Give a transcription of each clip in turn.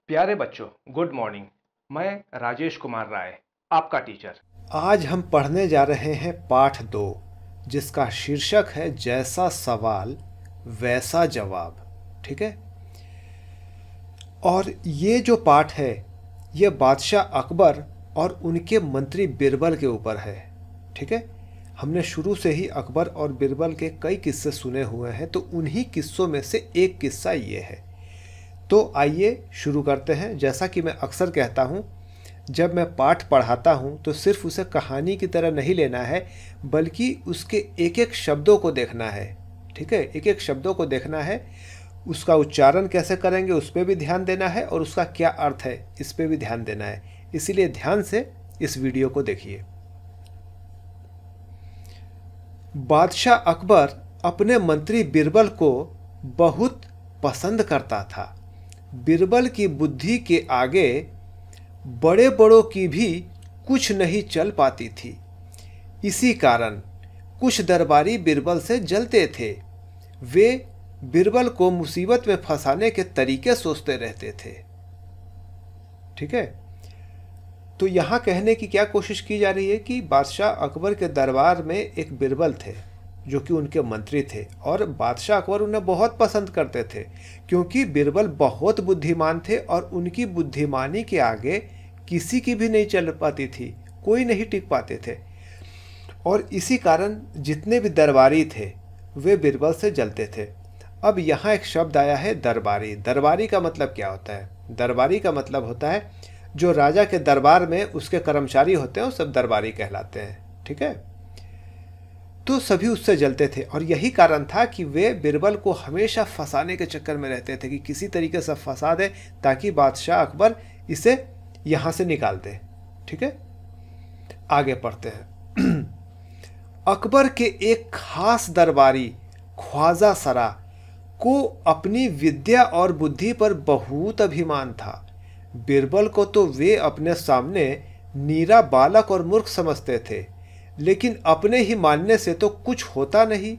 प्यारे बच्चों, good morning. मैं राजेश कुमार राय, आपका टीचर। आज हम पढ़ने जा रहे हैं पाठ 2, जिसका शीर्षक है जैसा सवाल वैसा जवाब। ठीक है। और ये जो पाठ है ये बादशाह अकबर और उनके मंत्री बिरबल के ऊपर है। ठीक है। हमने शुरू से ही अकबर और बिरबल के कई किस्से सुने हुए हैं, तो उन्हीं किस्सों में से एक किस्सा ये है। तो आइए शुरू करते हैं। जैसा कि मैं अक्सर कहता हूँ, जब मैं पाठ पढ़ाता हूँ तो सिर्फ उसे कहानी की तरह नहीं लेना है, बल्कि उसके एक एक शब्दों को देखना है। ठीक है। एक एक शब्दों को देखना है, उसका उच्चारण कैसे करेंगे उस पर भी ध्यान देना है, और उसका क्या अर्थ है इस पर भी ध्यान देना है। इसीलिए ध्यान से इस वीडियो को देखिए। बादशाह अकबर अपने मंत्री बिरबल को बहुत पसंद करता था। बिरबल की बुद्धि के आगे बड़े बड़ों की भी कुछ नहीं चल पाती थी। इसी कारण कुछ दरबारी बिरबल से जलते थे। वे बिरबल को मुसीबत में फंसाने के तरीके सोचते रहते थे। ठीक है। तो यहाँ कहने की क्या कोशिश की जा रही है कि बादशाह अकबर के दरबार में एक बिरबल थे जो कि उनके मंत्री थे, और बादशाह अकबर उन्हें बहुत पसंद करते थे क्योंकि बिरबल बहुत बुद्धिमान थे और उनकी बुद्धिमानी के आगे किसी की भी नहीं चल पाती थी, कोई नहीं टिक पाते थे। और इसी कारण जितने भी दरबारी थे वे बिरबल से जलते थे। अब यहाँ एक शब्द आया है दरबारी। दरबारी का मतलब क्या होता है? दरबारी का मतलब होता है जो राजा के दरबार में उसके कर्मचारी होते हैं वो सब दरबारी कहलाते हैं। ठीक है। तो सभी उससे जलते थे, और यही कारण था कि वे बिरबल को हमेशा फंसाने के चक्कर में रहते थे कि किसी तरीके से फंसा दे ताकि बादशाह अकबर इसे यहाँ से निकाल दे। ठीक है। आगे पढ़ते हैं। अकबर के एक खास दरबारी ख्वाजा सरा को अपनी विद्या और बुद्धि पर बहुत अभिमान था। बिरबल को तो वे अपने सामने नीरा बालक और मूर्ख समझते थे, लेकिन अपने ही मानने से तो कुछ होता नहीं।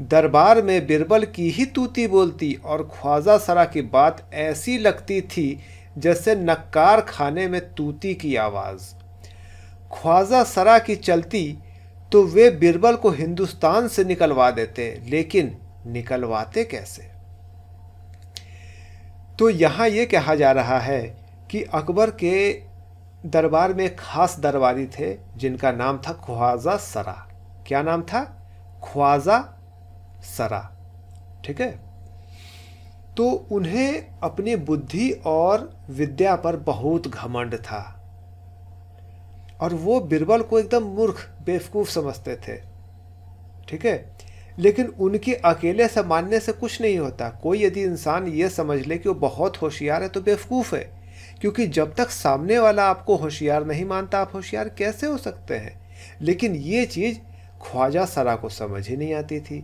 दरबार में बिरबल की ही तूती बोलती और ख्वाजा सरा की बात ऐसी लगती थी जैसे नक्कार खाने में तूती की आवाज़। ख्वाजा सरा की चलती तो वे बिरबल को हिंदुस्तान से निकलवा देते, लेकिन निकलवाते कैसे? तो यहाँ ये कहा जा रहा है कि अकबर के दरबार में खास दरबारी थे जिनका नाम था ख्वाजा सरा। क्या नाम था? ख्वाजा सरा। ठीक है। तो उन्हें अपनी बुद्धि और विद्या पर बहुत घमंड था, और वो बिरबल को एकदम मूर्ख बेवकूफ़ समझते थे। ठीक है। लेकिन उनके अकेले से मानने से कुछ नहीं होता। कोई यदि इंसान ये समझ ले कि वो बहुत होशियार है तो बेवकूफ़ है, क्योंकि जब तक सामने वाला आपको होशियार नहीं मानता आप होशियार कैसे हो सकते हैं? लेकिन ये चीज़ ख्वाजा सरा को समझ ही नहीं आती थी।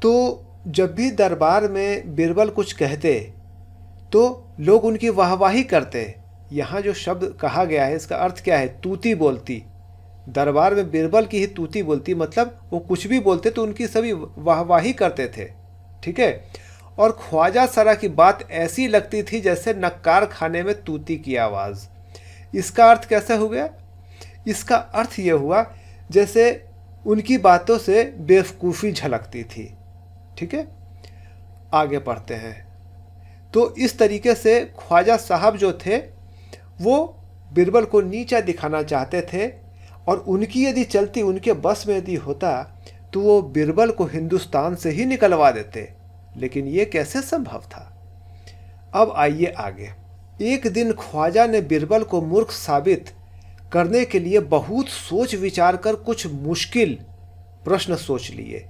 तो जब भी दरबार में बिरबल कुछ कहते तो लोग उनकी वाहवाही करते। यहाँ जो शब्द कहा गया है इसका अर्थ क्या है? तूती बोलती। दरबार में बिरबल की ही तूती बोलती, मतलब वो कुछ भी बोलते तो उनकी सभी वाहवाही करते थे। ठीक है। और ख्वाजा सरा की बात ऐसी लगती थी जैसे नक्कार खाने में तूती की आवाज़। इसका अर्थ कैसे हो गया? इसका अर्थ ये हुआ जैसे उनकी बातों से बेवकूफ़ी झलकती थी। ठीक है। आगे पढ़ते हैं। तो इस तरीके से ख्वाजा साहब जो थे वो बिरबल को नीचा दिखाना चाहते थे, और उनकी यदि चलती उनके बस में यदि होता तो वो बिरबल को हिंदुस्तान से ही निकलवा देते, लेकिन ये कैसे संभव था? अब आइए आगे। एक दिन ख्वाजा ने बिरबल को मूर्ख साबित करने के लिए बहुत सोच विचार कर कुछ मुश्किल प्रश्न सोच लिए।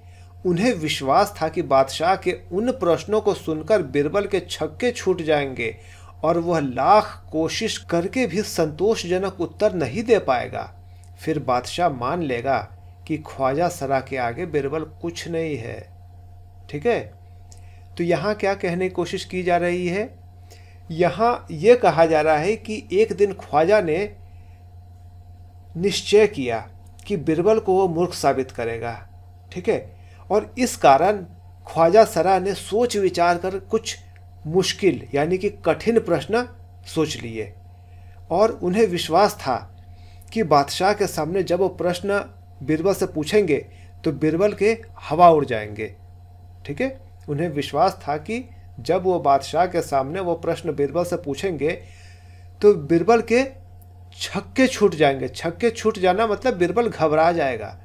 उन्हें विश्वास था कि बादशाह के उन प्रश्नों को सुनकर बिरबल के छक्के छूट जाएंगे और वह लाख कोशिश करके भी संतोषजनक उत्तर नहीं दे पाएगा। फिर बादशाह मान लेगा कि ख्वाजा सरा के आगे बिरबल कुछ नहीं है। ठीक है। तो यहाँ क्या कहने की कोशिश की जा रही है? यहाँ ये कहा जा रहा है कि एक दिन ख्वाजा ने निश्चय किया कि बिरबल को वो मूर्ख साबित करेगा। ठीक है। और इस कारण ख्वाजा सरा ने सोच विचार कर कुछ मुश्किल यानी कि कठिन प्रश्न सोच लिए और उन्हें विश्वास था कि बादशाह के सामने जब वो प्रश्न बीरबल से पूछेंगे तो बीरबल के हवा उड़ जाएंगे। ठीक है, उन्हें विश्वास था कि जब वो बादशाह के सामने वो प्रश्न बीरबल से पूछेंगे तो बीरबल के छक्के छूट जाएंगे। छक्के छूट जाना मतलब बीरबल घबरा जाएगा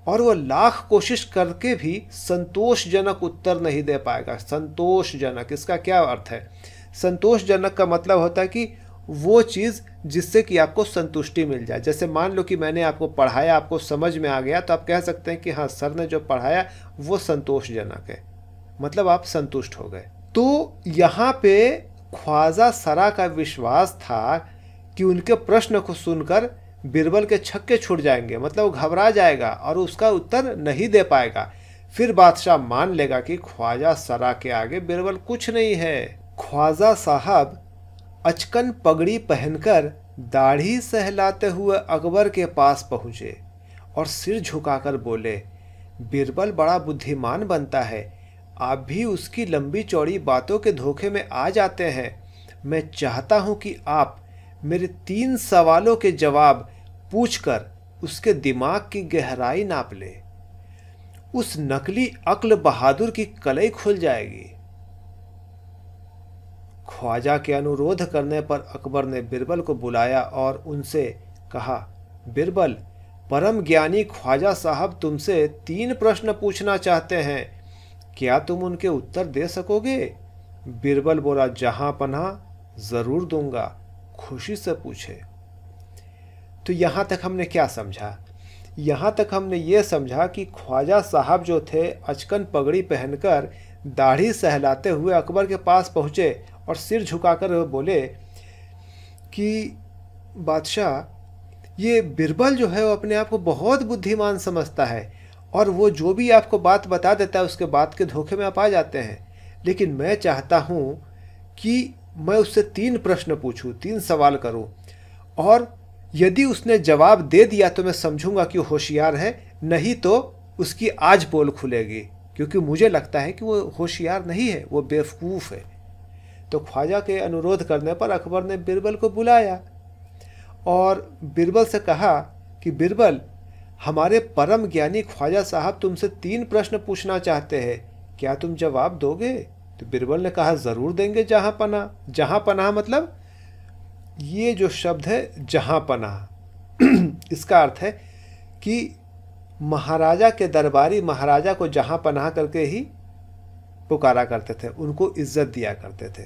और वो लाख कोशिश करके भी संतोषजनक उत्तर नहीं दे पाएगा। संतोषजनक, इसका क्या अर्थ है? संतोषजनक का मतलब होता है कि वो चीज़ जिससे कि आपको संतुष्टि मिल जाए। जैसे मान लो कि मैंने आपको पढ़ाया, आपको समझ में आ गया, तो आप कह सकते हैं कि हाँ, सर ने जो पढ़ाया वो संतोषजनक है, मतलब आप संतुष्ट हो गए। तो यहाँ पे ख्वाजा सरा का विश्वास था कि उनके प्रश्न को सुनकर बीरबल के छक्के छूट जाएंगे, मतलब वो घबरा जाएगा और उसका उत्तर नहीं दे पाएगा। फिर बादशाह मान लेगा कि ख्वाजा सरा के आगे बीरबल कुछ नहीं है। ख्वाजा साहब अचकन पगड़ी पहनकर दाढ़ी सहलाते हुए अकबर के पास पहुँचे और सिर झुकाकर बोले, बीरबल बड़ा बुद्धिमान बनता है, आप भी उसकी लंबी चौड़ी बातों के धोखे में आ जाते हैं। मैं चाहता हूं कि आप मेरे 3 सवालों के जवाब पूछकर उसके दिमाग की गहराई नाप ले। उस नकली अक्ल बहादुर की कलई खुल जाएगी। ख्वाजा के अनुरोध करने पर अकबर ने बीरबल को बुलाया और उनसे कहा, बीरबल, परम ज्ञानी ख्वाजा साहब तुमसे 3 प्रश्न पूछना चाहते हैं, क्या तुम उनके उत्तर दे सकोगे? बीरबल बोला, जहां पनाह जरूर दूंगा, खुशी से पूछे। तो यहां तक हमने क्या समझा? यहाँ तक हमने ये समझा कि ख्वाजा साहब जो थे अचकन पगड़ी पहनकर दाढ़ी सहलाते हुए अकबर के पास पहुँचे और सिर झुकाकर बोले कि बादशाह, ये बीरबल जो है वो अपने आप को बहुत बुद्धिमान समझता है और वो जो भी आपको बात बता देता है उसके बात के धोखे में आप आ जाते हैं, लेकिन मैं चाहता हूँ कि मैं उससे 3 प्रश्न पूछूं, 3 सवाल करूं और यदि उसने जवाब दे दिया तो मैं समझूंगा कि वो होशियार है, नहीं तो उसकी आज पोल खुलेगी, क्योंकि मुझे लगता है कि वो होशियार नहीं है, वो बेवकूफ़ है। तो ख्वाजा के अनुरोध करने पर अकबर ने बीरबल को बुलाया और बीरबल से कहा कि बीरबल, हमारे परम ज्ञानी ख्वाजा साहब तुमसे 3 प्रश्न पूछना चाहते हैं, क्या तुम जवाब दोगे? तो बीरबल ने कहा, ज़रूर देंगे जहाँ पनाह। जहाँ पनाह मतलब ये जो शब्द है जहाँ पनाह, इसका अर्थ है कि महाराजा के दरबारी महाराजा को जहाँ पनाह करके ही पुकारा करते थे, उनको इज्जत दिया करते थे।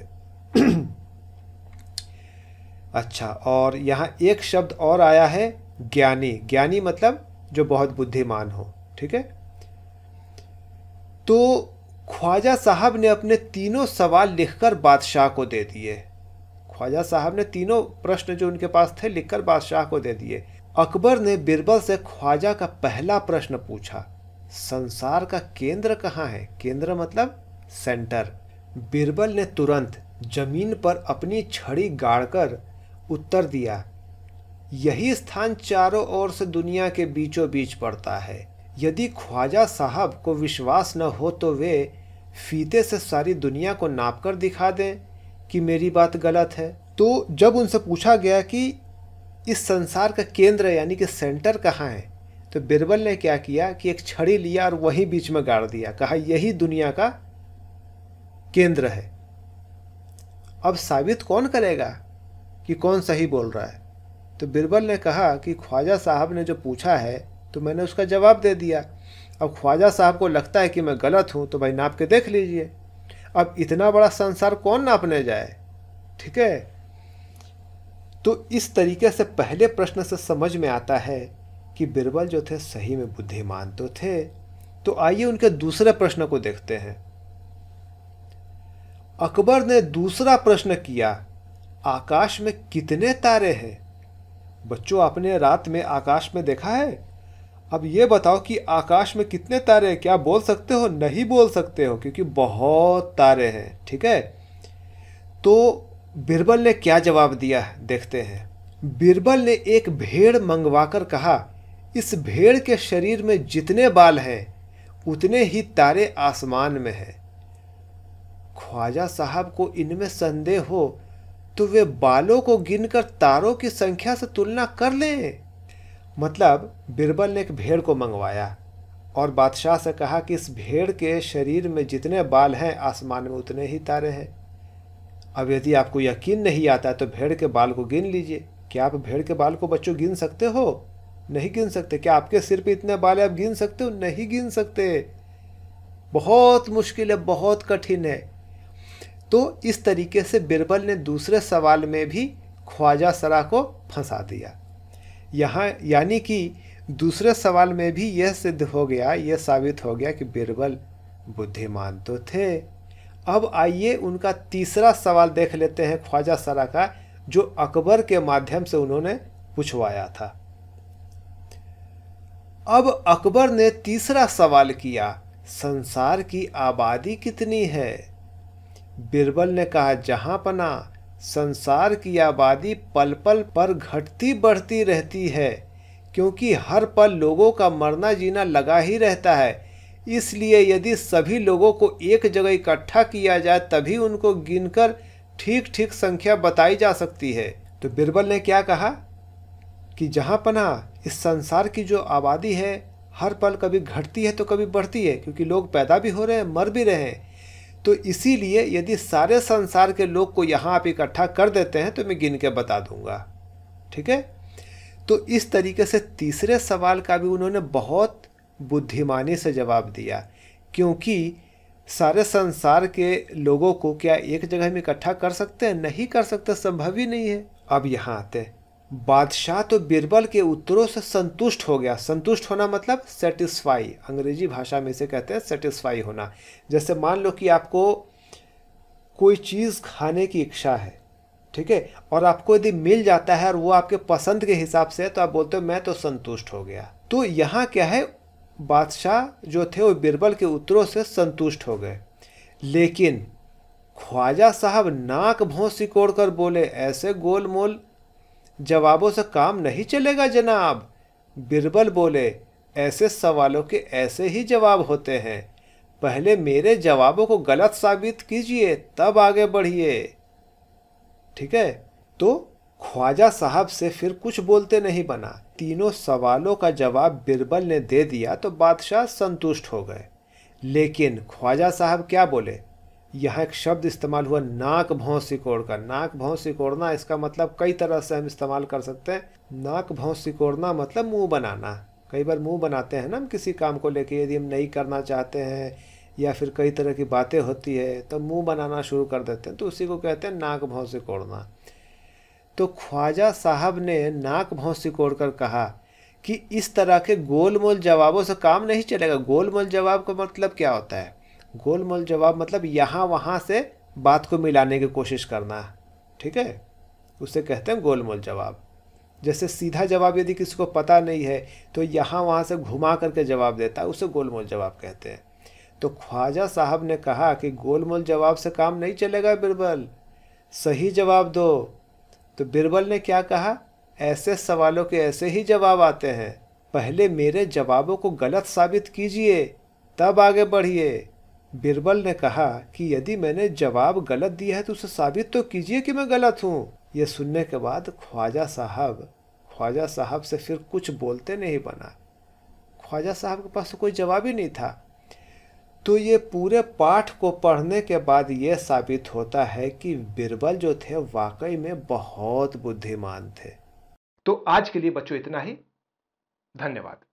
अच्छा, और यहाँ एक शब्द और आया है, ज्ञानी। ज्ञानी मतलब जो बहुत बुद्धिमान हो। ठीक है, तो ख्वाजा साहब ने अपने 3 सवाल लिखकर बादशाह को दे दिए। ख्वाजा साहब ने 3 प्रश्न जो उनके पास थे लिखकर बादशाह को दे दिए। अकबर ने बीरबल से ख्वाजा का पहला प्रश्न पूछा, संसार का केंद्र कहाँ है? केंद्र मतलब सेंटर। बीरबल ने तुरंत जमीन पर अपनी छड़ी गाड़कर उत्तर दिया, यही स्थान चारों ओर से दुनिया के बीचों बीच पड़ता है। यदि ख्वाजा साहब को विश्वास न हो तो वे फीते से सारी दुनिया को नाप कर दिखा दें कि मेरी बात गलत है। तो जब उनसे पूछा गया कि इस संसार का केंद्र यानी कि सेंटर कहाँ है, तो बीरबल ने क्या किया कि एक छड़ी लिया और वहीं बीच में गाड़ दिया, कहा यही दुनिया का केंद्र है। अब साबित कौन करेगा कि कौन सही बोल रहा है? तो बीरबल ने कहा कि ख्वाजा साहब ने जो पूछा है तो मैंने उसका जवाब दे दिया। अब ख्वाजा साहब को लगता है कि मैं गलत हूँ, तो भाई नाप के देख लीजिए। अब इतना बड़ा संसार कौन नापने जाए? ठीक है, तो इस तरीके से पहले प्रश्न से समझ में आता है कि बीरबल जो थे सही में बुद्धिमान तो थे। तो आइए उनके दूसरे प्रश्न को देखते हैं। अकबर ने दूसरा प्रश्न किया, आकाश में कितने तारे हैं? बच्चों, आपने रात में आकाश में देखा है? अब ये बताओ कि आकाश में कितने तारे हैं? क्या बोल सकते हो? नहीं बोल सकते हो, क्योंकि बहुत तारे हैं। ठीक है, तो बीरबल ने क्या जवाब दिया देखते हैं। बीरबल ने एक भेड़ मंगवाकर कहा, इस भेड़ के शरीर में जितने बाल हैं उतने ही तारे आसमान में हैं। ख्वाजा साहब को इनमें संदेह हो तो वे बालों को गिनकर तारों की संख्या से तुलना कर लें। मतलब बीरबल ने एक भेड़ को मंगवाया और बादशाह से कहा कि इस भेड़ के शरीर में जितने बाल हैं आसमान में उतने ही तारे हैं। अब यदि आपको यकीन नहीं आता तो भेड़ के बाल को गिन लीजिए। क्या आप भेड़ के बाल को बच्चों गिन सकते हो? नहीं गिन सकते। क्या आपके सिर पे इतने बाल है आप गिन सकते हो? नहीं गिन सकते। बहुत मुश्किल है, बहुत कठिन है। तो इस तरीके से बीरबल ने दूसरे सवाल में भी ख्वाजा सरा को फंसा दिया। यहाँ यानी कि दूसरे सवाल में भी यह सिद्ध हो गया, यह साबित हो गया कि बीरबल बुद्धिमान तो थे। अब आइए उनका तीसरा सवाल देख लेते हैं ख्वाजा सरा का, जो अकबर के माध्यम से उन्होंने पूछवाया था। अब अकबर ने तीसरा सवाल किया, संसार की आबादी कितनी है? बीरबल ने कहा, जहांपना संसार की आबादी पल पल पर घटती बढ़ती रहती है, क्योंकि हर पल लोगों का मरना जीना लगा ही रहता है। इसलिए यदि सभी लोगों को एक जगह इकट्ठा किया जाए तभी उनको गिनकर ठीक ठीक संख्या बताई जा सकती है। तो बीरबल ने क्या कहा कि जहांपना इस संसार की जो आबादी है हर पल कभी घटती है तो कभी बढ़ती है, क्योंकि लोग पैदा भी हो रहे हैं, मर भी रहे हैं। तो इसीलिए यदि सारे संसार के लोग को यहाँ आप इकट्ठा कर देते हैं तो मैं गिन के बता दूंगा। ठीक है। तो इस तरीके से तीसरे सवाल का भी उन्होंने बहुत बुद्धिमानी से जवाब दिया, क्योंकि सारे संसार के लोगों को क्या एक जगह में इकट्ठा कर सकते हैं? नहीं कर सकते, संभव ही नहीं है। अब यहाँ आते हैं, बादशाह तो बीरबल के उत्तरों से संतुष्ट हो गया। संतुष्ट होना मतलब सेटिस्फाई, अंग्रेजी भाषा में इसे कहते हैं सेटिस्फाई होना। जैसे मान लो कि आपको कोई चीज़ खाने की इच्छा है, ठीक है, और आपको यदि मिल जाता है और वो आपके पसंद के हिसाब से है तो आप बोलते हो मैं तो संतुष्ट हो गया। तो यहाँ क्या है, बादशाह जो थे वो बीरबल के उत्तरों से संतुष्ट हो गए। लेकिन ख्वाजा साहब नाक भौं सिकोड़ कर बोले, ऐसे गोल मोल जवाबों से काम नहीं चलेगा जनाब। बीरबल बोले, ऐसे सवालों के ऐसे ही जवाब होते हैं, पहले मेरे जवाबों को गलत साबित कीजिए तब आगे बढ़िए। ठीक है। तो ख्वाजा साहब से फिर कुछ बोलते नहीं बना। तीनों सवालों का जवाब बीरबल ने दे दिया तो बादशाह संतुष्ट हो गए। लेकिन ख्वाजा साहब क्या बोले, यहाँ एक शब्द इस्तेमाल हुआ, नाक भौं सिकोड़ कर। नाक भौं सिकोड़ना इसका मतलब कई तरह से हम इस्तेमाल कर सकते हैं। नाक भौं सिकोड़ना मतलब मुंह बनाना। कई बार मुंह बनाते हैं ना हम किसी काम को लेके, यदि हम नहीं करना चाहते हैं या फिर कई तरह की बातें होती है तो मुंह बनाना शुरू कर देते हैं, तो उसी को कहते हैं नाक भौं सिकोड़ना। तो ख्वाजा साहब ने नाक भौं सिकोड़ कर कहा कि इस तरह के गोल मोल जवाबों से काम नहीं चलेगा। गोल मोल जवाब का मतलब क्या होता है? गोल मोल जवाब मतलब यहाँ वहाँ से बात को मिलाने की कोशिश करना। ठीक है, उसे कहते हैं गोल मोल जवाब। जैसे सीधा जवाब यदि किसी को पता नहीं है तो यहाँ वहाँ से घुमा करके जवाब देता है, उसे गोल मोल जवाब कहते हैं। तो ख्वाजा साहब ने कहा कि गोल मोल जवाब से काम नहीं चलेगा बीरबल, सही जवाब दो। तो बीरबल ने क्या कहा, ऐसे सवालों के ऐसे ही जवाब आते हैं, पहले मेरे जवाबों को गलत साबित कीजिए तब आगे बढ़िए। बीरबल ने कहा कि यदि मैंने जवाब गलत दिया है तो उसे साबित तो कीजिए कि मैं गलत हूँ। यह सुनने के बाद ख्वाजा साहब से फिर कुछ बोलते नहीं बना। ख्वाजा साहब के पास तो कोई जवाब ही नहीं था। तो ये पूरे पाठ को पढ़ने के बाद ये साबित होता है कि बीरबल जो थे वाकई में बहुत बुद्धिमान थे। तो आज के लिए बच्चों इतना ही। धन्यवाद।